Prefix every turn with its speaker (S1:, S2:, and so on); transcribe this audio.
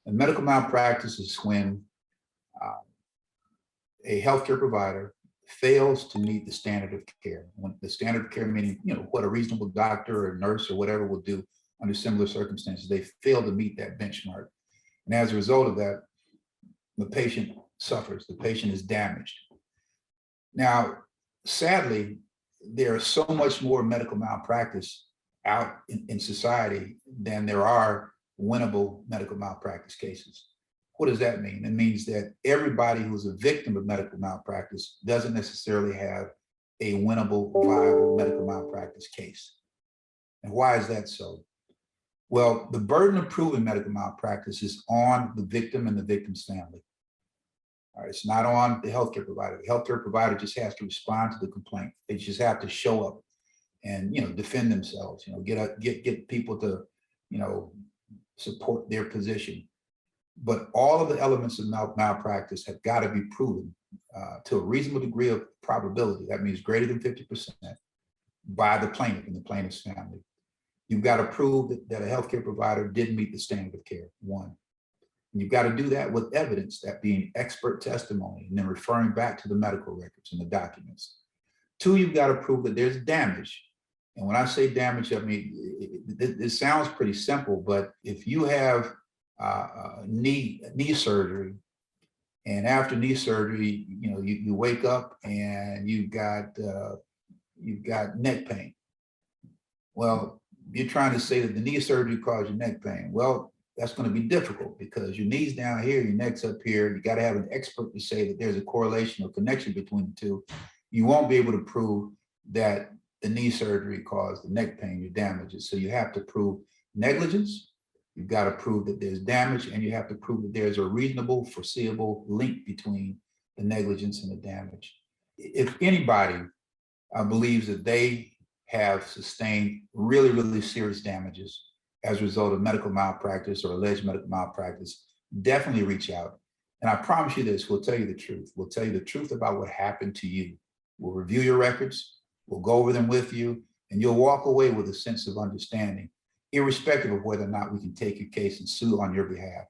S1: And medical malpractice is when a healthcare provider fails to meet the standard of care. When the standard of care, meaning, what a reasonable doctor or nurse or whatever will do under similar circumstances, they fail to meet that benchmark. And as a result of that, the patient suffers, the patient is damaged. Now, sadly, there is so much more medical malpractice out in society than there are winnable medical malpractice cases. What does that mean? It means that everybody who's a victim of medical malpractice doesn't necessarily have a winnable, viable medical malpractice case. And why is that so? Well, the burden of proving medical malpractice is on the victim and the victim's family. All right, it's not on the healthcare provider. The healthcare provider just has to respond to the complaint. They just have to show up and defend themselves. Get people to support their position. But all of the elements of malpractice have got to be proven to a reasonable degree of probability. That means greater than 50% by the plaintiff and the plaintiff's family. You've got to prove that a healthcare provider didn't meet the standard of care, one. And you've got to do that with evidence, that being expert testimony, and then referring back to the medical records and the documents. Two, you've got to prove that there's damage. And when I say damage, I mean, it sounds pretty simple, but if you have knee surgery, and after knee surgery, you wake up and you've got neck pain. Well, you're trying to say that the knee surgery caused you neck pain. Well, that's going to be difficult because your knee's down here, your neck's up here. You got to have an expert to say that there's a correlation or connection between the two. You won't be able to prove that the knee surgery caused the neck pain, your damages. So you have to prove negligence. You've got to prove that there's damage, and you have to prove that there's a reasonable, foreseeable link between the negligence and the damage. If anybody believes that they have sustained really, really serious damages as a result of medical malpractice or alleged medical malpractice, definitely reach out. And I promise you this, we'll tell you the truth. We'll tell you the truth about what happened to you. We'll review your records, we'll go over them with you, and you'll walk away with a sense of understanding, irrespective of whether or not we can take your case and sue on your behalf.